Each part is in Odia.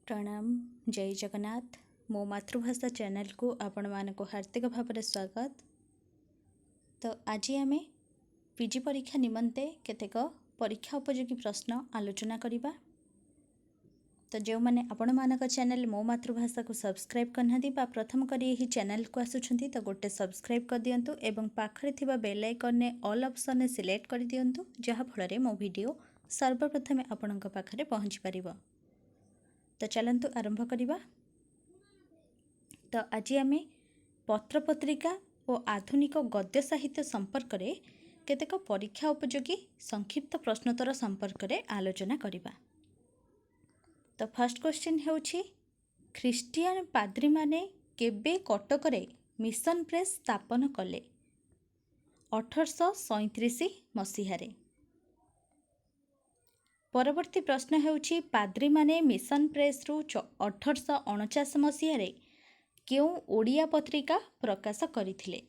प्रणाम जय जगन्नाथ मो मातृभाषा चैनल को आपण मानक हार्दिक भाव स्वागत। तो आज आम पीजी परीक्षा निमंते केतेक परीक्षा उपयोगी प्रश्न आलोचना करिबा। तो जो मैंने आपण मानक चैनल मो मातृभाषा को सब्सक्राइब करना प्रथम करी यही चैनल को आसुछंती तो गोटे सब्सक्राइब कर दियंतु एवं पाखरे थिबा बेल आइकन ने ऑल ऑप्शन ने सिलेक्ट कर दियंतु जहा फଳରେ मो वीडियो सर्वप्रथमे आपणक पाखरे पहुँची परिबो। तो चलंतु आरंभ करिबा। तो आज आम पत्र पत्रिका और आधुनिक गद्य साहित्य संपर्क में केतेक परीक्षा उपयोगी संक्षिप्त प्रश्नोत्तर संपर्क में आलोचना करिबा। तो फर्स्ट क्वेश्चन हेउछि ख्रीष्टियान पाद्री माने केबे कटक रे मिशन प्रेस स्थापन कले? 1837 मसीहारे। परवर्ती प्रश्न हेउछि पाद्री माने मिशन प्रेस रु 1849 मसीहारे केउ ओडिया पत्रिका प्रकाश करिथिले?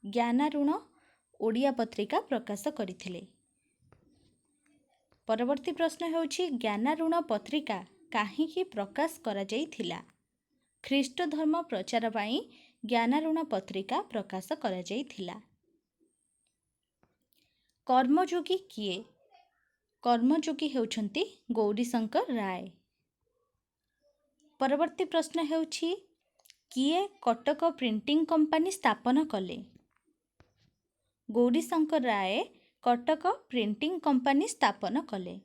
ज्ञानारूण ओडिया पत्रिका प्रकाश करिथिले। परवर्ती प्रश्न हेउछि ज्ञानारूण पत्रिका काहीकि प्रकाश करा जाइथिला? ख्रीष्ट धर्म प्रचार पाई ज्ञानारूण पत्रिका प्रकाश करा जाइथिला। कर्मयोगी किए? कर्मयोगी हेउछंती गौरीशंकर राय। परवर्ती प्रश्न हेउछि किए कटक प्रिंटिंग कंपनी स्थापन कले? गौरीशंकर राय कटक प्रिंटिंग कंपनी स्थापन कले।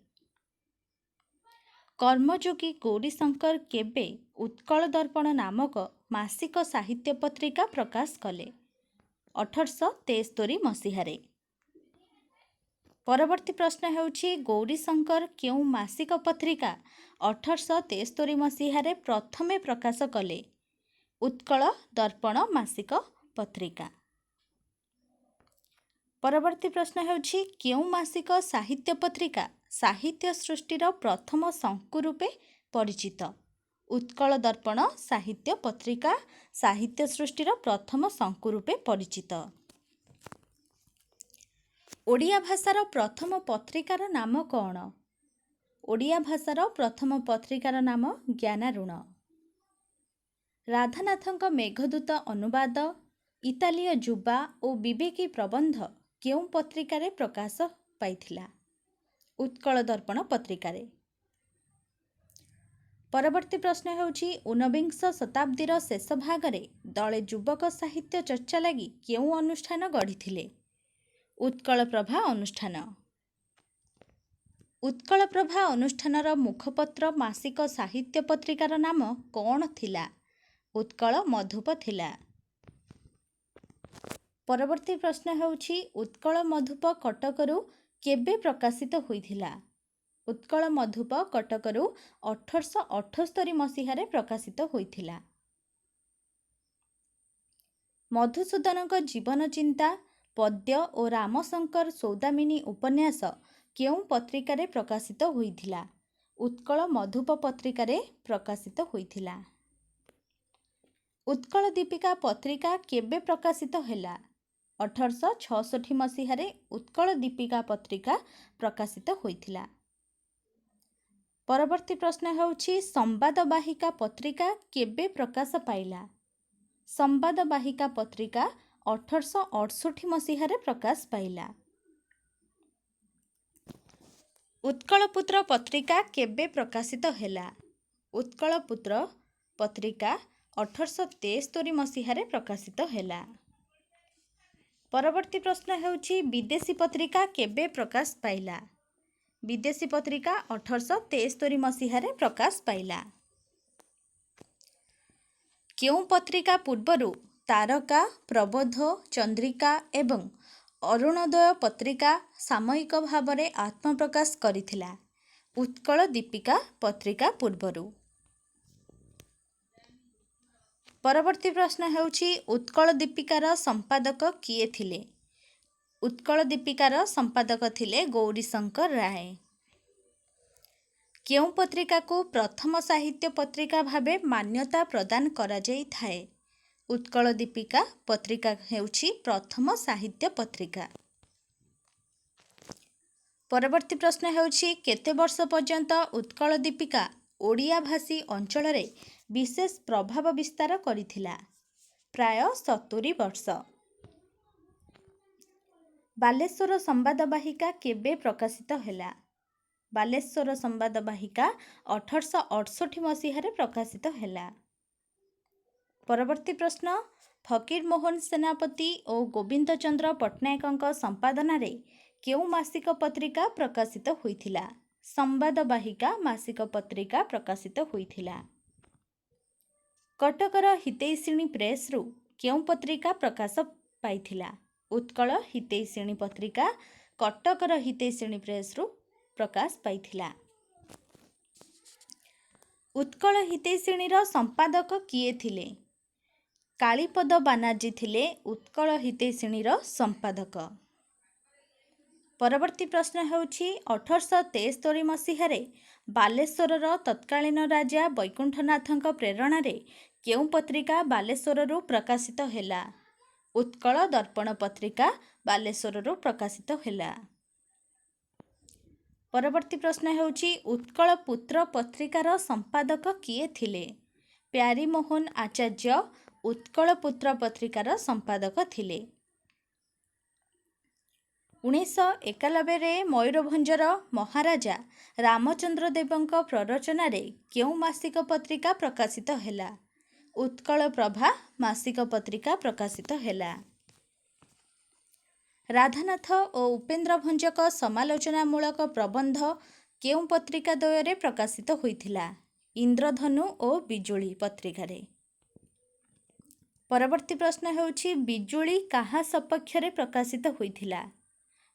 कर्मयोगी गौरीशंकर केबे उत्कल दर्पण नामक मासिक साहित्य पत्रिका प्रकाश कले? 1873 मसीहारे। परवर्ती प्रश्न हेउछि गौरीशंकर केउ मासिक पत्रिका 1873 मसीहारे प्रथमे प्रकाश कले? उत्कल दर्पण मासिक पत्रिका। परवर्ती प्रश्न हेउछि केउ मासिक साहित्य पत्रिका साहित्य सृष्टिर प्रथम शंकु रूपे परिचित? उत्कल दर्पण साहित्य पत्रिका साहित्य सृष्टिर प्रथम शंकु रूपे परिचित। ओडिया भाषार प्रथम पत्रिकार नाम कौन? ओडिया भाषार प्रथम पत्रिकार नाम ज्ञानारूण। राधानाथଙ୍କ मेघदूत अनुवाद इतालीय युवा और विवेकी प्रबंध केउ पत्रिकारे प्रकाश पाइथिला? उत्कल दर्पण पत्रिकारे। परवर्ती प्रश्न हेउछि 19 शताब्दीर शेष भागरे दले युवक साहित्य चर्चा लगी केउ अनुष्ठान गढ़िथिले? उत्कल प्रभा अनुष्ठान। उत्कल प्रभा अनुष्ठानर मुखपत्र मासिक साहित्य पत्रिकार नाम कौन थिला? उत्कल मधुप थिला। परवर्ती प्रश्न हेउछि उत्कल मधुप कटकरू केबे प्रकाशित होइथिला? उत्कल मधुप कटकरू 1878 मसीहारे प्रकाशित होइथिला। मधुसूदनଙ୍କ जीवन चिंता पद्य और रामशंकर सौदामिनी उपन्यास केउ पत्रिकारे प्रकाशित होइथिला? उत्कल मधुप पत्रिकारे प्रकाशित होइथिला। उत्कल दीपिका पत्रिका केबे प्रकाशित हैला? 1866 मसीहारे उत्कल दीपिका पत्रिका प्रकाशित होइथिला। परवर्ती प्रश्न हेउछि संवादवाहिका पत्रिका केबे प्रकाश पाइला? संवादवाहिका पत्रिका 1868 मसीहारे प्रकाश पाइला। उत्कलपुत्र पत्रिका केबे प्रकाशित हैला? उत्कलपुत्र पत्रिका 1873 मसीहारे प्रकाशित हैला। परवर्ती प्रश्न हेउछि विदेशी पत्रिका केबे प्रकाश पाइला? विदेशी पत्रिका 1873 मसीहारे प्रकाश पाइला। केउ पत्रिका पूर्वरु तारका प्रबोध चंद्रिका एवं अरुणोदय पत्रिका सामयिक भावरे आत्मप्रकाश करिथिला? उत्कल दीपिका पत्रिका पूर्वरु। परवर्ती प्रश्न हेउछि उत्कल दीपिकार संपादक किए थिले? उत्कल दीपिकार संपादक थिले गौरीशंकर राय। केउ पत्रिका को प्रथम साहित्य पत्रिका भावे मान्यता प्रदान करा जाई थाए? उत्कल दीपिका पत्रिका हेउछि प्रथम साहित्य पत्रिका। परवर्ती प्रश्न हेउछि केते वर्ष पर्यंत उत्कल दीपिका ଓଡ଼ିଆ ଭାଷୀ ଅଞ୍ଚଳରେ ବିଶେଷ ପ୍ରଭାବ ବିସ୍ତାର କରିଥିଲା। ପ୍ରାୟ 70 ବର୍ଷ। ବାଲେଶ୍ୱର ସମ୍ବାଦବାହିକା କେବେ ପ୍ରକାଶିତ ହେଲା? ବାଲେଶ୍ୱର ସମ୍ବାଦବାହିକା 1868 ମସିହାରେ ପ୍ରକାଶିତ ହେଲା। ପରବର୍ତ୍ତୀ ପ୍ରଶ୍ନ, ଫକୀରମୋହନ ସେନାପତି ଓ ଗୋବିନ୍ଦ ଚନ୍ଦ୍ର ପଟ୍ଟନାୟକଙ୍କ ସମ୍ପାଦନାରେ କେଉଁ ମାସିକ ପତ୍ରିକା ପ୍ରକାଶିତ ହୋଇଥିଲା? ସମ୍ବାଦବାହିକା ମାସିକ ପତ୍ରିକା ପ୍ରକାଶିତ ହୋଇଥିଲା। କଟକର ହିତୈଷିଣୀ ପ୍ରେସରୁ କେଉଁ ପତ୍ରିକା ପ୍ରକାଶ ପାଇଥିଲା? ଉତ୍କଳ ହିତୈଷିଣୀ ପତ୍ରିକା କଟକର ହିତୈଷିଣୀ ପ୍ରେସରୁ ପ୍ରକାଶ ପାଇଥିଲା। ଉତ୍କଳ ହିତୈଷିଣୀର ସମ୍ପାଦକ କିଏ ଥିଲେ? କାଳୀପଦ ବାନାର୍ଜୀ ଥିଲେ ଉତ୍କଳ ହିତୈଷିଣୀର ସମ୍ପାଦକ। ପରବର୍ତ୍ତୀ ପ୍ରଶ୍ନ ହେଉଛି 1873 ମସିହାରେ ବାଲେଶ୍ୱରର ତତ୍କାଳୀନ ରାଜା ବୈକୁଣ୍ଠନାଥଙ୍କ ପ୍ରେରଣାରେ କେଉଁ ପତ୍ରିକା ବାଲେଶ୍ୱରରୁ ପ୍ରକାଶିତ ହେଲା? ଉତ୍କଳ ଦର୍ପଣ ପତ୍ରିକା ବାଲେଶ୍ୱରରୁ ପ୍ରକାଶିତ ହେଲା। ପରବର୍ତ୍ତୀ ପ୍ରଶ୍ନ ହେଉଛି ଉତ୍କଳ ପୁତ୍ର ପତ୍ରିକାର ସମ୍ପାଦକ କିଏ ଥିଲେ? ପ୍ୟାରୀମୋହନ ଆଚାର୍ଯ୍ୟ ଉତ୍କଳ ପୁତ୍ର ପତ୍ରିକାର ସମ୍ପାଦକ ଥିଲେ। 1991ରେ ମୟୂରଭଞ୍ଜର ମହାରାଜା ରାମଚନ୍ଦ୍ର ଦେବଙ୍କ ପ୍ରରୋଚନାରେ କେଉଁ ମାସିକ ପତ୍ରିକା ପ୍ରକାଶିତ ହେଲା? ଉତ୍କଳ ପ୍ରଭା ମାସିକ ପତ୍ରିକା ପ୍ରକାଶିତ ହେଲା। ରାଧାନାଥ ଓ ଉପେନ୍ଦ୍ର ଭଞ୍ଜଙ୍କ ସମାଲୋଚନାମୂଳକ ପ୍ରବନ୍ଧ କେଉଁ ପତ୍ରିକା ଦ୍ୱୟରେ ପ୍ରକାଶିତ ହୋଇଥିଲା? ଇନ୍ଦ୍ରଧନୁ ଓ ବିଜୁଳି ପତ୍ରିକାରେ। ପରବର୍ତ୍ତୀ ପ୍ରଶ୍ନ ହେଉଛି ବିଜୁଳି କାହା ସପକ୍ଷରେ ପ୍ରକାଶିତ ହୋଇଥିଲା?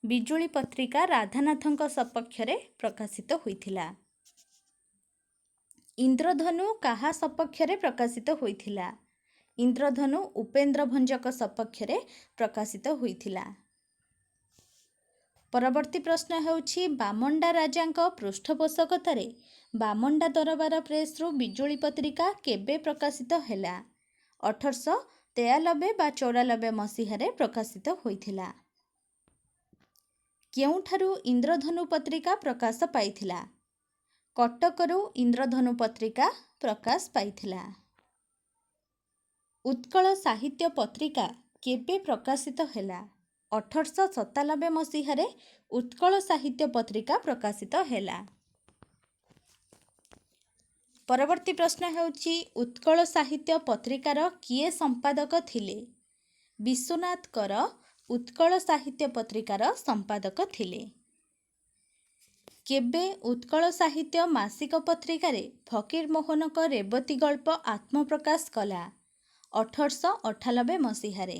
ବିଜୁଳି ପତ୍ରିକା ରାଧାନାଥଙ୍କ ସପକ୍ଷରେ ପ୍ରକାଶିତ ହୋଇଥିଲା। ଇନ୍ଦ୍ରଧନୁ କାହା ସପକ୍ଷରେ ପ୍ରକାଶିତ ହୋଇଥିଲା? ଇନ୍ଦ୍ରଧନୁ ଉପେନ୍ଦ୍ର ଭଞ୍ଜଙ୍କ ସପକ୍ଷରେ ପ୍ରକାଶିତ ହୋଇଥିଲା। ପରବର୍ତ୍ତୀ ପ୍ରଶ୍ନ ହେଉଛି ବାମଣ୍ଡା ରାଜାଙ୍କ ପୃଷ୍ଠପୋଷକତାରେ ବାମଣ୍ଡା ଦରବାର ପ୍ରେସରୁ ବିଜୁଳି ପତ୍ରିକା କେବେ ପ୍ରକାଶିତ ହେଲା? 1893 ବା 94 ମସିହାରେ ପ୍ରକାଶିତ ହୋଇଥିଲା। କେଉଁଠାରୁ ଇନ୍ଦ୍ରଧନୁ ପତ୍ରିକା ପ୍ରକାଶ ପାଇଥିଲା? କଟକରୁ ଇନ୍ଦ୍ରଧନୁ ପତ୍ରିକା ପ୍ରକାଶ ପାଇଥିଲା। ଉତ୍କଳ ସାହିତ୍ୟ ପତ୍ରିକା କେବେ ପ୍ରକାଶିତ ହେଲା? 1897 ମସିହାରେ ଉତ୍କଳ ସାହିତ୍ୟ ପତ୍ରିକା ପ୍ରକାଶିତ ହେଲା। ପରବର୍ତ୍ତୀ ପ୍ରଶ୍ନ ହେଉଛି ଉତ୍କଳ ସାହିତ୍ୟ ପତ୍ରିକାର କିଏ ସମ୍ପାଦକ ଥିଲେ? ବିଶ୍ୱନାଥ କର ଉତ୍କଳ ସାହିତ୍ୟ ପତ୍ରିକାର ସମ୍ପାଦକ ଥିଲେ। କେବେ ଉତ୍କଳ ସାହିତ୍ୟ ମାସିକ ପତ୍ରିକାରେ ଫକୀରମୋହନଙ୍କ ରେବତୀ ଗଳ୍ପ ଆତ୍ମପ୍ରକାଶ କଲା? 1898 ମସିହାରେ।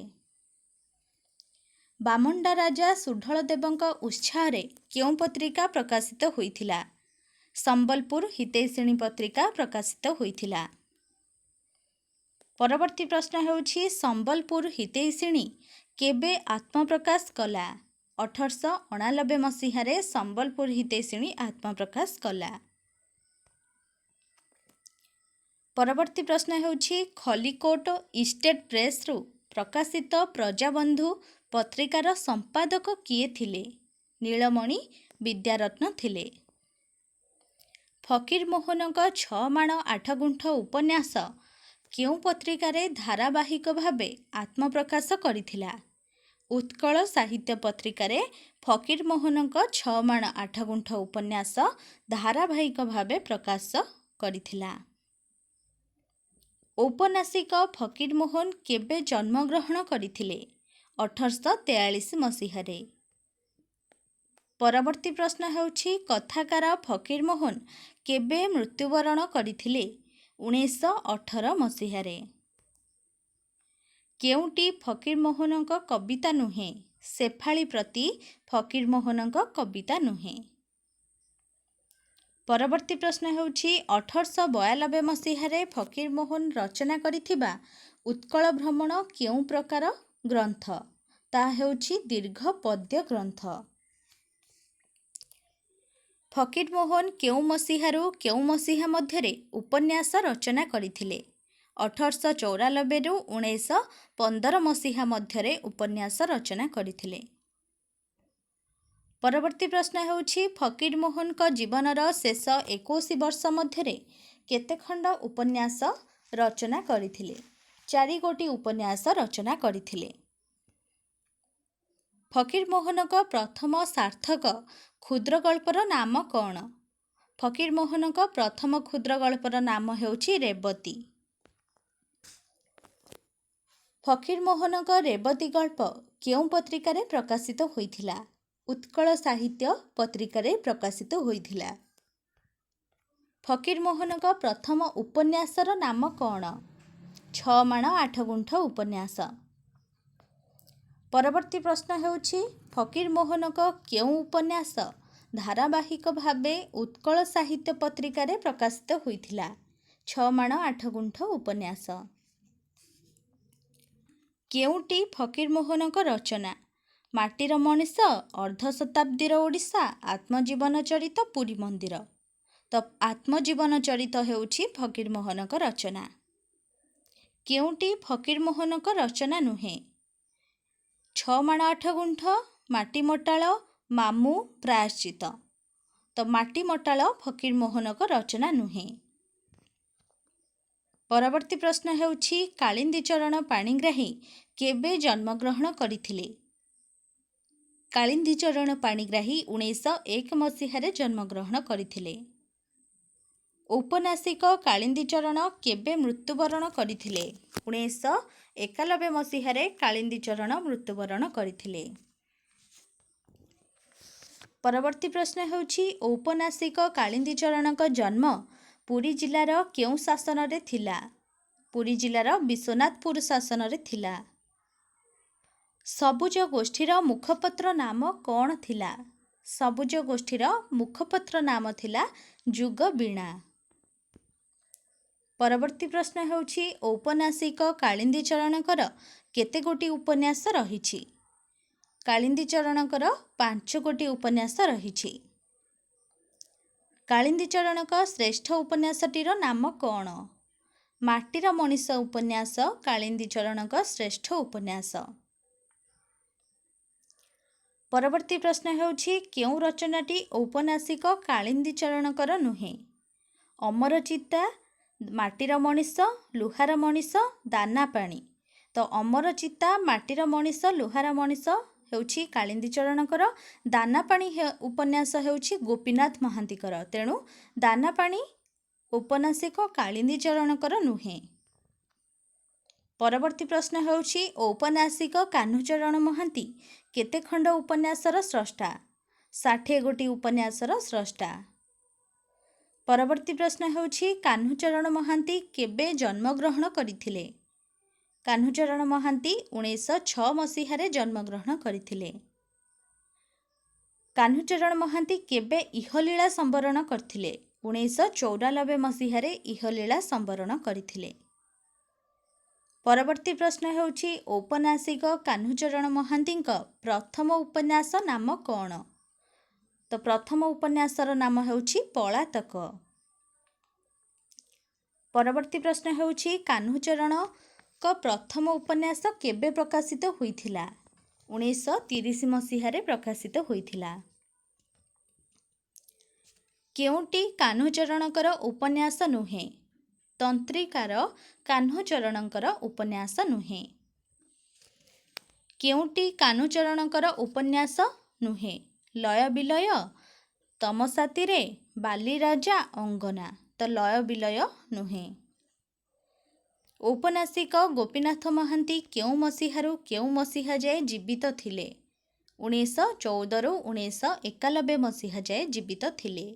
ବାମଣ୍ଡା ରାଜା ସୁଢଳଦେବଙ୍କ ଉତ୍ସାହରେ କେଉଁ ପତ୍ରିକା ପ୍ରକାଶିତ ହୋଇଥିଲା? ସମ୍ବଲପୁର ହିତୈଷିଣୀ ପତ୍ରିକା ପ୍ରକାଶିତ ହୋଇଥିଲା। ପରବର୍ତ୍ତୀ ପ୍ରଶ୍ନ ହେଉଛି ସମ୍ବଲପୁର ହିତୈଷିଣୀ କେବେ ଆତ୍ମପ୍ରକାଶ କଲା? 1889 ମସିହାରେ ସମ୍ବଲପୁର ହିତୈଷିଣୀ ଆତ୍ମପ୍ରକାଶ କଲା। ପରବର୍ତ୍ତୀ ପ୍ରଶ୍ନ ହେଉଛି ଖଲିକୋଟ ଇଷ୍ଟେଟ ପ୍ରେସରୁ ପ୍ରକାଶିତ ପ୍ରଜାବନ୍ଧୁ ପତ୍ରିକାର ସମ୍ପାଦକ କିଏ ଥିଲେ? ନୀଳମଣି ବିଦ୍ୟାରତ୍ନ ଥିଲେ। ଫକୀରମୋହନଙ୍କ 6 ମାଣ 8 ଗୁଣ୍ଠ ଉପନ୍ୟାସ କେଉଁ ପତ୍ରିକାରେ ଧାରାବାହିକ ଭାବେ ଆତ୍ମପ୍ରକାଶ କରିଥିଲା? ଉତ୍କଳ ସାହିତ୍ୟ ପତ୍ରିକାରେ ଫକୀରମୋହନଙ୍କ 6 ମାଣ 8 ଗୁଣ୍ଠ ଉପନ୍ୟାସ ଧାରାବାହିକ ଭାବେ ପ୍ରକାଶ କରିଥିଲା। ଔପନ୍ୟାସିକ ଫକୀରମୋହନ କେବେ ଜନ୍ମଗ୍ରହଣ କରିଥିଲେ? 1843 ମସିହାରେ। ପରବର୍ତ୍ତୀ ପ୍ରଶ୍ନ ହେଉଛି କଥାକାର ଫକୀରମୋହନ କେବେ ମୃତ୍ୟୁବରଣ କରିଥିଲେ? 1918 ମସିହାରେ। କେଉଁଟି ଫକୀରମୋହନଙ୍କ କବିତା ନୁହେଁ? ଶେଫାଳୀ ପ୍ରତି ଫକୀରମୋହନଙ୍କ କବିତା ନୁହେଁ। ପରବର୍ତ୍ତୀ ପ୍ରଶ୍ନ ହେଉଛି 1892 ମସିହାରେ ଫକୀରମୋହନ ରଚନା କରିଥିବା ଉତ୍କଳ ଭ୍ରମଣ କେଉଁ ପ୍ରକାର ଗ୍ରନ୍ଥ? ତାହା ହେଉଛି ଦୀର୍ଘ ପଦ୍ୟ ଗ୍ରନ୍ଥ। ଫକୀରମୋହନ କେଉଁ ମସିହାରୁ କେଉଁ ମସିହା ମଧ୍ୟରେ ଉପନ୍ୟାସ ରଚନା କରିଥିଲେ? 1894ରୁ 1915 ମସିହା ମଧ୍ୟରେ ଉପନ୍ୟାସ ରଚନା କରିଥିଲେ। परवर्ती प्रश्न ହେଉଛି ଫକୀରମୋହନଙ୍କ ଜୀବନର ଶେଷ 21 ବର୍ଷ ମଧ୍ୟରେ କେତେ ଖଣ୍ଡ ଉପନ୍ୟାସ ରଚନା କରିଥିଲେ? 4 ଗୋଟି ଉପନ୍ୟାସ ରଚନା କରିଥିଲେ। ଫକୀରମୋହନଙ୍କ ପ୍ରଥମ ସାର୍ଥକ କ୍ଷୁଦ୍ର ଗଳ୍ପର ନାମ କ'ଣ? ଫକୀରମୋହନଙ୍କ ପ୍ରଥମ କ୍ଷୁଦ୍ର ଗଳ୍ପର ନାମ ହେଉଛି ରେବତୀ। ଫକୀରମୋହନଙ୍କ ରେବତୀ ଗଳ୍ପ କେଉଁ ପତ୍ରିକାରେ ପ୍ରକାଶିତ ହୋଇଥିଲା? ଉତ୍କଳ ସାହିତ୍ୟ ପତ୍ରିକାରେ ପ୍ରକାଶିତ ହୋଇଥିଲା। ଫକୀରମୋହନଙ୍କ ପ୍ରଥମ ଉପନ୍ୟାସର ନାମ କ'ଣ? 6 ମାଣ 8 ଗୁଣ୍ଠ ଉପନ୍ୟାସ। ପରବର୍ତ୍ତୀ ପ୍ରଶ୍ନ ହେଉଛି ଫକୀରମୋହନଙ୍କ କେଉଁ ଉପନ୍ୟାସ ଧାରାବାହିକ ଭାବେ ଉତ୍କଳ ସାହିତ୍ୟ ପତ୍ରିକାରେ ପ୍ରକାଶିତ ହୋଇଥିଲା? 6 ମାଣ 8 ଗୁଣ୍ଠ ଉପନ୍ୟାସ। କେଉଁଟି ଫକୀରମୋହନଙ୍କ ରଚନା? ମାଟିର ମଣିଷ, ଅର୍ଦ୍ଧ ଶତାବ୍ଦୀର ଓଡ଼ିଶା, ଆତ୍ମଜୀବନ ଚରିତ, ପୁରୀ ମନ୍ଦିର। ତ ଆତ୍ମଜୀବନ ଚରିତ ହେଉଛି ଫକୀରମୋହନଙ୍କ ରଚନା। କେଉଁଟି ଫକୀରମୋହନଙ୍କ ରଚନା ନୁହେଁ? 6 ମାଣ 8 ଗୁଣ୍ଠ, ମାଟିମଟାଳ, ମାମୁଁ, ପ୍ରାୟଶ୍ଚିତ। ତ ମାଟିମଟାଳ ଫକୀରମୋହନଙ୍କ ରଚନା ନୁହେଁ। ପରବର୍ତ୍ତୀ ପ୍ରଶ୍ନ ହେଉଛି କାଳିନ୍ଦୀଚରଣ ପାଣିଗ୍ରାହୀ କେବେ ଜନ୍ମଗ୍ରହଣ କରିଥିଲେ? କାଳିନ୍ଦୀଚରଣ ପାଣିଗ୍ରାହୀ 1901 ମସିହାରେ ଜନ୍ମଗ୍ରହଣ କରିଥିଲେ। ଔପନ୍ୟାସିକ କାଳିନ୍ଦୀଚରଣ କେବେ ମୃତ୍ୟୁବରଣ କରିଥିଲେ? 1991 ମସିହାରେ କାଳିନ୍ଦୀଚରଣ ମୃତ୍ୟୁବରଣ କରିଥିଲେ। ପରବର୍ତ୍ତୀ ପ୍ରଶ୍ନ ହେଉଛି ଔପନ୍ୟାସିକ କାଳିନ୍ଦୀଚରଣଙ୍କ ଜନ୍ମ ପୁରୀ ଜିଲ୍ଲାର କେଉଁ ଶାସନରେ ଥିଲା? ପୁରୀ ଜିଲ୍ଲାର ବିଶ୍ୱନାଥପୁର ଶାସନରେ ଥିଲା। ସବୁଜ ଗୋଷ୍ଠୀର ମୁଖପତ୍ର ନାମ କ'ଣ ଥିଲା? ସବୁଜ ଗୋଷ୍ଠୀର ମୁଖପତ୍ର ନାମ ଥିଲା ଯୁଗବୀଣା। ପରବର୍ତ୍ତୀ ପ୍ରଶ୍ନ ହେଉଛି ଔପନ୍ୟାସିକ କାଳିନ୍ଦୀଚରଣଙ୍କର କେତେ ଗୋଟି ଉପନ୍ୟାସ ରହିଛି? କାଳିନ୍ଦୀଚରଣଙ୍କର 5 ଗୋଟି ଉପନ୍ୟାସ ରହିଛି। କାଳିନ୍ଦୀଚରଣଙ୍କ ଶ୍ରେଷ୍ଠ ଉପନ୍ୟାସଟିର ନାମ କ'ଣ? ମାଟିର ମଣିଷ ଉପନ୍ୟାସ କାଳିନ୍ଦୀଚରଣଙ୍କ ଶ୍ରେଷ୍ଠ ଉପନ୍ୟାସ। ପରବର୍ତ୍ତୀ ପ୍ରଶ୍ନ ହେଉଛି କେଉଁ ରଚନାଟି ଔପନ୍ୟାସିକ କାଳିନ୍ଦୀଚରଣଙ୍କର ନୁହେଁ? ଅମରଚିତା, ମାଟିର ମଣିଷ, ଲୁହାର ମଣିଷ, ଦାନାପାଣି। ତ ଅମରଚିତା, ମାଟିର ମଣିଷ, ଲୁହାର ମଣିଷ ହେଉଛି କାଳିନ୍ଦୀଚରଣଙ୍କର। ଦାନାପାଣି ଉପନ୍ୟାସ ହେଉଛି ଗୋପୀନାଥ ମହାନ୍ତିଙ୍କର। ତେଣୁ ଦାନାପାଣି ଔପନ୍ୟାସିକ କାଳିନ୍ଦୀଚରଣଙ୍କର ନୁହେଁ। ପରବର୍ତ୍ତୀ ପ୍ରଶ୍ନ ହେଉଛି ଔପନ୍ୟାସିକ କାହ୍ନୁଚରଣ ମହାନ୍ତି କେତେ ଖଣ୍ଡ ଉପନ୍ୟାସର ସ୍ରଷ୍ଟା? 60 ଗୋଟି ଉପନ୍ୟାସର ସ୍ରଷ୍ଟା। ପରବର୍ତ୍ତୀ ପ୍ରଶ୍ନ ହେଉଛି କାହ୍ନୁଚରଣ ମହାନ୍ତି କେବେ ଜନ୍ମଗ୍ରହଣ କରିଥିଲେ? କାହ୍ନୁଚରଣ ମହାନ୍ତି 1906 ମସିହାରେ ଜନ୍ମଗ୍ରହଣ କରିଥିଲେ। କାହ୍ନୁଚରଣ ମହାନ୍ତି କେବେ ଇହଲୀଳା ସମ୍ବରଣ କରିଥିଲେ? 1994 ମସିହାରେ ଇହଲୀଳା ସମ୍ବରଣ କରିଥିଲେ। ପରବର୍ତ୍ତୀ ପ୍ରଶ୍ନ ହେଉଛି ଔପନ୍ୟାସିକ କାହ୍ନୁଚରଣ ମହାନ୍ତିଙ୍କ ପ୍ରଥମ ଉପନ୍ୟାସ ନାମ କ'ଣ? ତ ପ୍ରଥମ ଉପନ୍ୟାସର ନାମ ହେଉଛି ପଳାତକ। ପରବର୍ତ୍ତୀ ପ୍ରଶ୍ନ ହେଉଛି କାହ୍ନୁଚରଣଙ୍କ ପ୍ରଥମ ଉପନ୍ୟାସ କେବେ ପ୍ରକାଶିତ ହୋଇଥିଲା? 1930 ମସିହାରେ ପ୍ରକାଶିତ ହୋଇଥିଲା। କେଉଁଟି କାହ୍ନୁଚରଣଙ୍କର ଉପନ୍ୟାସ ନୁହେଁ? ତନ୍ତ୍ରିକାର କାହ୍ନୁଚରଣଙ୍କର ଉପନ୍ୟାସ ନୁହେଁ। କେଉଁଟି କାହ୍ନୁଚରଣଙ୍କର ଉପନ୍ୟାସ ନୁହେଁ? ଲୟ ବିଲୟ, ତମସାତୀରେ, ବାଲିରାଜା, ଅଙ୍ଗନା। ତ ଲୟ ବିଲୟ ନୁହେଁ। ଔପନ୍ୟାସିକ ଗୋପୀନାଥ ମହାନ୍ତି କେଉଁ ମସିହାରୁ କେଉଁ ମସିହା ଯାଏ ଜୀବିତ ଥିଲେ? 1914ରୁ 1991 ମସିହା ଯାଏ ଜୀବିତ ଥିଲେ।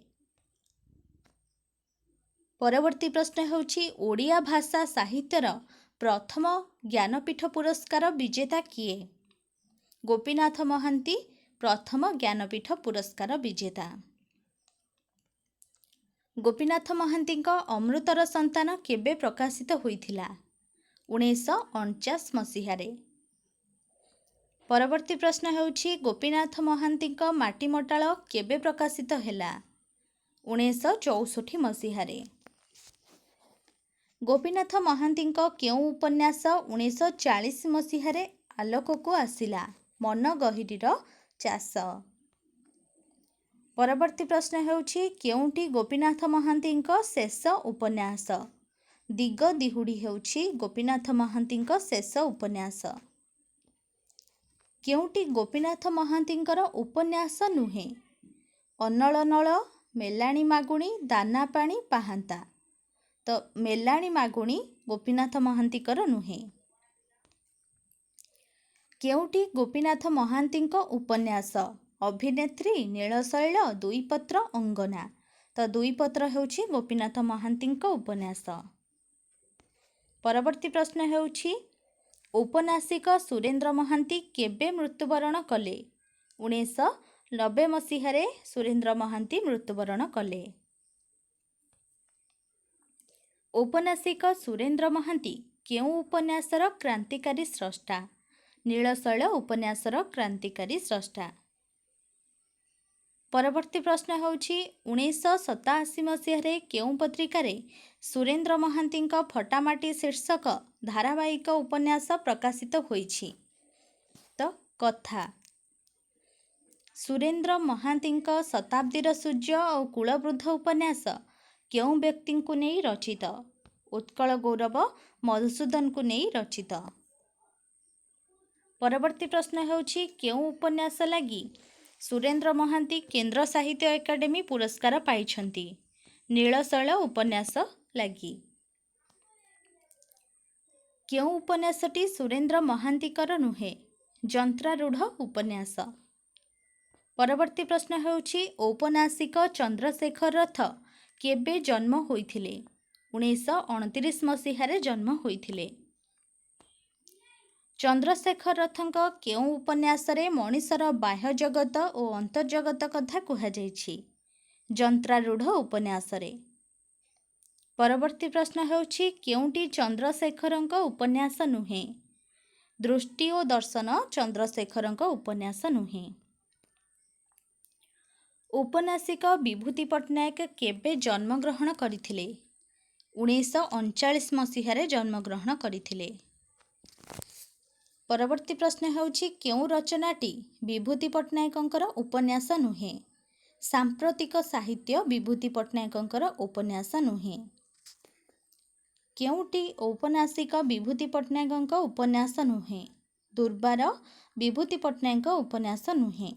ପରବର୍ତ୍ତୀ ପ୍ରଶ୍ନ ହେଉଛି ଓଡ଼ିଆ ଭାଷା ସାହିତ୍ୟର ପ୍ରଥମ ଜ୍ଞାନପୀଠ ପୁରସ୍କାର ବିଜେତା କିଏ? ଗୋପୀନାଥ ମହାନ୍ତି ପ୍ରଥମ ଜ୍ଞାନପୀଠ ପୁରସ୍କାର ବିଜେତା। ଗୋପୀନାଥ ମହାନ୍ତିଙ୍କ ଅମୃତର ସନ୍ତାନ କେବେ ପ୍ରକାଶିତ ହୋଇଥିଲା? 1949 ମସିହାରେ। ପରବର୍ତ୍ତୀ ପ୍ରଶ୍ନ ହେଉଛି ଗୋପୀନାଥ ମହାନ୍ତିଙ୍କ ମାଟିମଟାଳ କେବେ ପ୍ରକାଶିତ ହେଲା? 1964 ମସିହାରେ। ଗୋପୀନାଥ ମହାନ୍ତିଙ୍କ କେଉଁ ଉପନ୍ୟାସ 1940 ମସିହାରେ ଆଲୋକକୁ ଆସିଲା? ମନଗହୀରର ଚାଷ। परवर्ती प्रश्न हेउछि केउंटी गोपीनाथ महांतीଙ୍କ शेष उपन्यास। दिग दिहुडी हेउछि गोपीनाथ महांतीଙ୍କ शेष उपन्यास। केउंटी गोपीनाथ महांतीଙ୍କର उपन्यास नुहे। ଅନଳ ନଳ, ମେଲାଣି ମାଗୁଣି, ଦାନା ପାଣି ପାହାନ୍ତା। ତ ମେଲାଣି ମାଗୁଣି ଗୋପୀନାଥ ମହାନ୍ତିଙ୍କର ନୁହେଁ। କେଉଁଟି ଗୋପୀନାଥ ମହାନ୍ତିଙ୍କ ଉପନ୍ୟାସ। ଅଭିନେତ୍ରୀ, ନୀଳଶୈଳ, ଦୁଇପତ୍ର, ଅଙ୍ଗନା। ତ ଦୁଇପତ୍ର ହେଉଛି ଗୋପୀନାଥ ମହାନ୍ତିଙ୍କ ଉପନ୍ୟାସ। ପରବର୍ତ୍ତୀ ପ୍ରଶ୍ନ ହେଉଛି ଔପନ୍ୟାସିକ ସୁରେନ୍ଦ୍ର ମହାନ୍ତି କେବେ ମୃତ୍ୟୁବରଣ କଲେ? 1990 ମସିହାରେ ସୁରେନ୍ଦ୍ର ମହାନ୍ତି ମୃତ୍ୟୁବରଣ କଲେ। ଔପନ୍ୟାସିକ ସୁରେନ୍ଦ୍ର ମହାନ୍ତି କେଉଁ ଉପନ୍ୟାସର କ୍ରାନ୍ତିକାରୀ ସ୍ରଷ୍ଟା? ନୀଳଶୈଳ ଉପନ୍ୟାସର କ୍ରାନ୍ତିକାରୀ ସ୍ରଷ୍ଟା। ପରବର୍ତ୍ତୀ ପ୍ରଶ୍ନ ହେଉଛି 1987 ମସିହାରେ କେଉଁ ପତ୍ରିକାରେ ସୁରେନ୍ଦ୍ର ମହାନ୍ତିଙ୍କ ଫଟାମାଟି ଶୀର୍ଷକ ଧାରାବାହିକ ଉପନ୍ୟାସ ପ୍ରକାଶିତ ହୋଇଛି? ତ କଥା। ସୁରେନ୍ଦ୍ର ମହାନ୍ତିଙ୍କ ଶତାବ୍ଦୀର ସୂର୍ଯ୍ୟ ଓ କୁଳବୃଦ୍ଧ ଉପନ୍ୟାସ କେଉଁ ବ୍ୟକ୍ତିଙ୍କୁ ନେଇ ରଚିତ? ଉତ୍କଳ ଗୌରବ ମଧୁସୂଦନଙ୍କୁ ନେଇ ରଚିତ। ପରବର୍ତ୍ତୀ ପ୍ରଶ୍ନ ହେଉଛି କେଉଁ ଉପନ୍ୟାସ ଲାଗି ସୁରେନ୍ଦ୍ର ମହାନ୍ତି କେନ୍ଦ୍ର ସାହିତ୍ୟ ଏକାଡେମୀ ପୁରସ୍କାର ପାଇଛନ୍ତି? ନୀଳଶୈଳ ଉପନ୍ୟାସ ଲାଗି। କେଉଁ ଉପନ୍ୟାସଟି ସୁରେନ୍ଦ୍ର ମହାନ୍ତିଙ୍କର ନୁହେଁ? ଯନ୍ତ୍ରାରୂଢ଼ ଉପନ୍ୟାସ। ପରବର୍ତ୍ତୀ ପ୍ରଶ୍ନ ହେଉଛି ଔପନ୍ୟାସିକ ଚନ୍ଦ୍ରଶେଖର ରଥ କେବେ ଜନ୍ମ ହୋଇଥିଲେ? 1929 ମସିହାରେ ଜନ୍ମ ହୋଇଥିଲେ। ଚନ୍ଦ୍ରଶେଖର ରଥଙ୍କ କେଉଁ ଉପନ୍ୟାସରେ ମଣିଷର ବାହ୍ୟ ଜଗତ ଓ ଅନ୍ତର୍ଜଗତ କଥା କୁହାଯାଇଛି? ଯନ୍ତ୍ରାରୂଢ଼ ଉପନ୍ୟାସରେ। ପରବର୍ତ୍ତୀ ପ୍ରଶ୍ନ ହେଉଛି କେଉଁଟି ଚନ୍ଦ୍ରଶେଖରଙ୍କ ଉପନ୍ୟାସ ନୁହେଁ? ଦୃଷ୍ଟି ଓ ଦର୍ଶନ ଚନ୍ଦ୍ରଶେଖରଙ୍କ ଉପନ୍ୟାସ ନୁହେଁ। ଔପନ୍ୟାସିକ ବିଭୂତି ପଟ୍ଟନାୟକ କେବେ ଜନ୍ମଗ୍ରହଣ କରିଥିଲେ? 1939 ମସିହାରେ ଜନ୍ମଗ୍ରହଣ କରିଥିଲେ। ପରବର୍ତ୍ତୀ ପ୍ରଶ୍ନ ହେଉଛି କେଉଁ ରଚନାଟି ବିଭୂତି ପଟ୍ଟନାୟକଙ୍କର ଉପନ୍ୟାସ ନୁହେଁ? ସାମ୍ପ୍ରତିକ ସାହିତ୍ୟ ବିଭୂତି ପଟ୍ଟନାୟକଙ୍କର ଉପନ୍ୟାସ ନୁହେଁ। କେଉଁଟି ଔପନ୍ୟାସିକ ବିଭୂତି ପଟ୍ଟନାୟକଙ୍କ ଉପନ୍ୟାସ ନୁହେଁ? ଦୁର୍ବାର ବିଭୂତି ପଟ୍ଟନାୟକଙ୍କ ଉପନ୍ୟାସ ନୁହେଁ।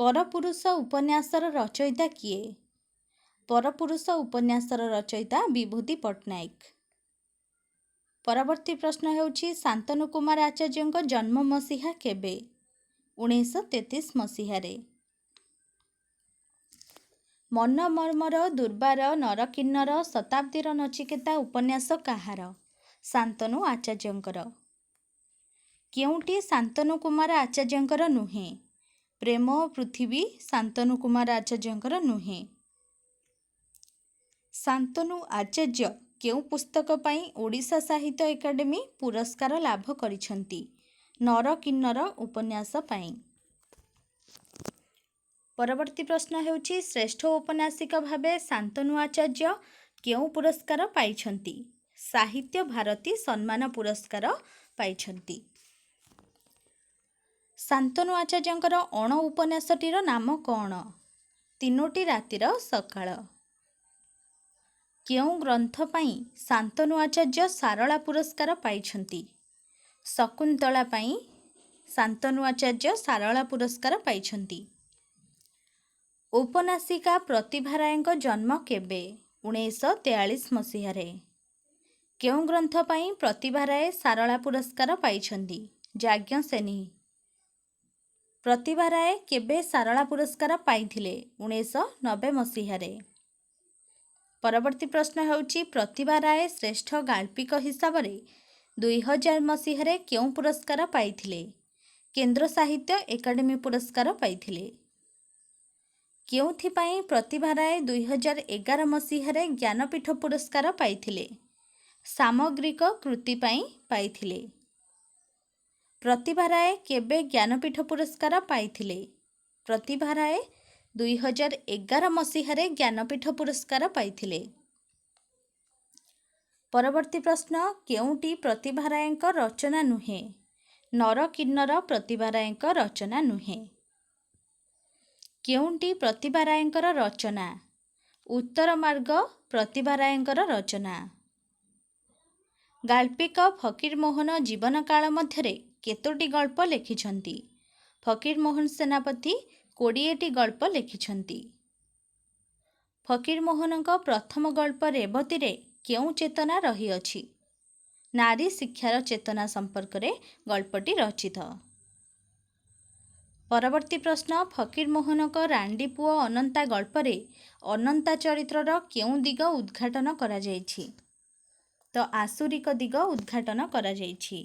ପରପୁରୁଷ ଉପନ୍ୟାସର ରଚୟିତା କିଏ? ପରପୁରୁଷ ଉପନ୍ୟାସର ରଚୟିତା ବିଭୂତି ପଟ୍ଟନାୟକ। ପରବର୍ତ୍ତୀ ପ୍ରଶ୍ନ ହେଉଛି ଶାନ୍ତନୁ କୁମାର ଆଚାର୍ଯ୍ୟଙ୍କ ଜନ୍ମ ମସିହା କେବେ? 1933 ମସିହାରେ। ମନମର୍ମର, ଦୁର୍ବାର, ନରକିନ୍ନର, ଶତାବ୍ଦୀର ନଚିକେତା ଉପନ୍ୟାସ କାହାର? ଶାନ୍ତନୁ ଆଚାର୍ଯ୍ୟଙ୍କର। କେଉଁଟି ଶାନ୍ତନୁ କୁମାର ଆଚାର୍ଯ୍ୟଙ୍କର ନୁହେଁ? ପ୍ରେମ ଓ ପୃଥିବୀ ଶାନ୍ତନୁ କୁମାର ଆଚାର୍ଯ୍ୟଙ୍କର ନୁହେଁ। ଶାନ୍ତନୁ ଆଚାର୍ଯ୍ୟ କେଉଁ ପୁସ୍ତକ ପାଇଁ ଓଡ଼ିଶା ସାହିତ୍ୟ ଏକାଡେମୀ ପୁରସ୍କାର ଲାଭ କରିଛନ୍ତି? ନରକିନ୍ନର ଉପନ୍ୟାସ ପାଇଁ। ପରବର୍ତ୍ତୀ ପ୍ରଶ୍ନ ହେଉଛି ଶ୍ରେଷ୍ଠ ଔପନ୍ୟାସିକ ଭାବେ ଶାନ୍ତନୁ ଆଚାର୍ଯ୍ୟ କେଉଁ ପୁରସ୍କାର ପାଇଛନ୍ତି? ସାହିତ୍ୟ ଭାରତୀ ସମ୍ମାନ ପୁରସ୍କାର ପାଇଛନ୍ତି। ଶାନ୍ତନୁ ଆଚାର୍ଯ୍ୟଙ୍କର ଅଣ ଉପନ୍ୟାସଟିର ନାମ କ'ଣ? ତିନୋଟି ରାତିର ସକାଳ। କେଉଁ ଗ୍ରନ୍ଥ ପାଇଁ ଶାନ୍ତନୁ ଆଚାର୍ଯ୍ୟ ସାରଳା ପୁରସ୍କାର ପାଇଛନ୍ତି? ଶକୁନ୍ତଳା ପାଇଁ ଶାନ୍ତନୁ ଆଚାର୍ଯ୍ୟ ସାରଳା ପୁରସ୍କାର ପାଇଛନ୍ତି। ଔପନ୍ୟାସିକା ପ୍ରତିଭା ରାୟଙ୍କ ଜନ୍ମ କେବେ? 1943 ମସିହାରେ। କେଉଁ ଗ୍ରନ୍ଥ ପାଇଁ ପ୍ରତିଭା ରାୟ ସାରଳା ପୁରସ୍କାର ପାଇଛନ୍ତି? ଯାଜ୍ଞସେନୀ। ପ୍ରତିଭା ରାୟ କେବେ ସାରଳା ପୁରସ୍କାର ପାଇଥିଲେ? 1990 ମସିହାରେ। ପରବର୍ତ୍ତୀ ପ୍ରଶ୍ନ ହେଉଛି ପ୍ରତିଭା ରାୟ ଶ୍ରେଷ୍ଠ ଗାଳ୍ପିକ ହିସାବରେ 2000 ମସିହାରେ କେଉଁ ପୁରସ୍କାର ପାଇଥିଲେ? କେନ୍ଦ୍ର ସାହିତ୍ୟ ଏକାଡେମୀ ପୁରସ୍କାର ପାଇଥିଲେ। କେଉଁଥିପାଇଁ ପ୍ରତିଭା ରାୟ 2011 ମସିହାରେ ଜ୍ଞାନପୀଠ ପୁରସ୍କାର ପାଇଥିଲେ? ସାମଗ୍ରିକ କୃତି ପାଇଁ ପାଇଥିଲେ। ପ୍ରତିଭା ରାୟ କେବେ ଜ୍ଞାନପୀଠ ପୁରସ୍କାର ପାଇଥିଲେ? ପ୍ରତିଭା ରାୟ 2011 ମସିହାରେ ଜ୍ଞାନପୀଠ ପୁରସ୍କାର ପାଇଥିଲେ। ପରବର୍ତ୍ତୀ ପ୍ରଶ୍ନ କେଉଁଟି ପ୍ରତିଭା ରାୟଙ୍କ ରଚନା ନୁହେଁ? ନରକିନ୍ନର ପ୍ରତିଭା ରାୟଙ୍କ ରଚନା ନୁହେଁ। କେଉଁଟି ପ୍ରତିଭା ରାୟଙ୍କର ରଚନା? ଉତ୍ତର ମାର୍ଗ ପ୍ରତିଭା ରାୟଙ୍କର ରଚନା। ଗାଳ୍ପିକ ଫକୀରମୋହନ ଜୀବନ କାଳ ମଧ୍ୟରେ କେତୋଟି ଗଳ୍ପ ଲେଖିଛନ୍ତି? ଫକୀରମୋହନ ସେନାପତି 20ଟି ଗଳ୍ପ ଲେଖିଛନ୍ତି। ଫକୀରମୋହନଙ୍କ ପ୍ରଥମ ଗଳ୍ପ ରେବତୀରେ କେଉଁ ଚେତନା ରହିଅଛି? ନାରୀ ଶିକ୍ଷାର ଚେତନା ସମ୍ପର୍କରେ ଗଳ୍ପଟି ରଚିତ। ପରବର୍ତ୍ତୀ ପ୍ରଶ୍ନ, ଫକୀରମୋହନଙ୍କ ରାଣ୍ଡି ପୁଅ ଅନନ୍ତା ଗଳ୍ପରେ ଅନନ୍ତା ଚରିତ୍ରର କେଉଁ ଦିଗ ଉଦ୍ଘାଟନ କରାଯାଇଛି? ତ ଆସୁରିକ ଦିଗ ଉଦ୍ଘାଟନ କରାଯାଇଛି।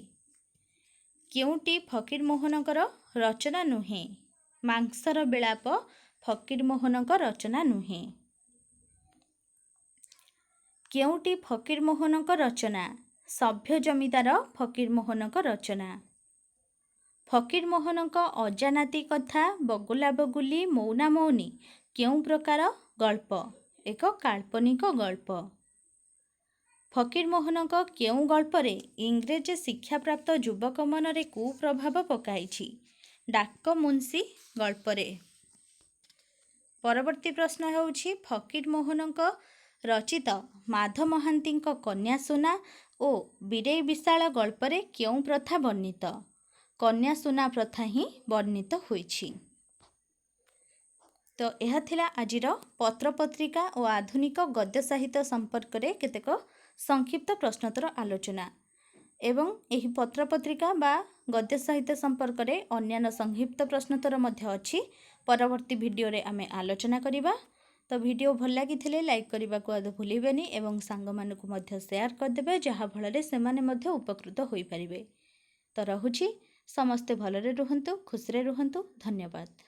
କେଉଁଟି ଫକୀରମୋହନଙ୍କର ରଚନା ନୁହେଁ? ମାଂସର ବିଳାପ ଫକୀରମୋହନଙ୍କ ରଚନା ନୁହେଁ। କେଉଁଟି ଫକୀରମୋହନଙ୍କ ରଚନା? ସଭ୍ୟ ଜମିଦାର ଫକୀରମୋହନଙ୍କ ରଚନା। ଫକୀରମୋହନଙ୍କ ଅଜାନାତି କଥା, ବଗୁଲା ବଗୁଲି, ମୌନା ମୌନି କେଉଁ ପ୍ରକାର ଗଳ୍ପ? ଏକ କାଳ୍ପନିକ ଗଳ୍ପ। ଫକୀରମୋହନଙ୍କ କେଉଁ ଗଳ୍ପରେ ଇଂରେଜ ଶିକ୍ଷାପ୍ରାପ୍ତ ଯୁବକ ମନରେ କୁପ୍ରଭାବ ପକାଇଛି? ଡାକ ମୁନ୍ସି ଗଳ୍ପରେ। ପରବର୍ତ୍ତୀ ପ୍ରଶ୍ନ ହେଉଛି, ଫକୀରମୋହନଙ୍କ ରଚିତ ମାଧ ମହାନ୍ତିଙ୍କ କନ୍ୟାସୁନା ଓ ବୀରେଇ ବିଶାଳ ଗଳ୍ପରେ କେଉଁ ପ୍ରଥା ବର୍ଣ୍ଣିତ? କନ୍ୟାସୁନା ପ୍ରଥା ହିଁ ବର୍ଣ୍ଣିତ ହୋଇଛି। ତ ଏହା ଥିଲା ଆଜିର ପତ୍ରପତ୍ରିକା ଓ ଆଧୁନିକ ଗଦ୍ୟ ସାହିତ୍ୟ ସମ୍ପର୍କରେ କେତେକ ସଂକ୍ଷିପ୍ତ ପ୍ରଶ୍ନୋତ୍ତର ଆଲୋଚନା। ଏବଂ ଏହି ପତ୍ରପତ୍ରିକା ବା ଗଦ୍ୟ ସାହିତ୍ୟ ସମ୍ପର୍କରେ ଅନ୍ୟାନ୍ୟ ସଂକ୍ଷିପ୍ତ ପ୍ରଶ୍ନୋତ୍ତର ମଧ୍ୟ ଅଛି। ପରବର୍ତ୍ତୀ ଭିଡ଼ିଓରେ ଆମେ ଆଲୋଚନା କରିବା। ତ ଭିଡ଼ିଓ ଭଲ ଲାଗିଥିଲେ ଲାଇକ୍ କରିବାକୁ ଆଦୌ ଭୁଲିବେନି ଏବଂ ସାଙ୍ଗମାନଙ୍କୁ ମଧ୍ୟ ସେୟାର କରିଦେବେ, ଯାହାଫଳରେ ସେମାନେ ମଧ୍ୟ ଉପକୃତ ହୋଇପାରିବେ। ତ ରହୁଛି, ସମସ୍ତେ ଭଲରେ ରୁହନ୍ତୁ, ଖୁସିରେ ରୁହନ୍ତୁ। ଧନ୍ୟବାଦ।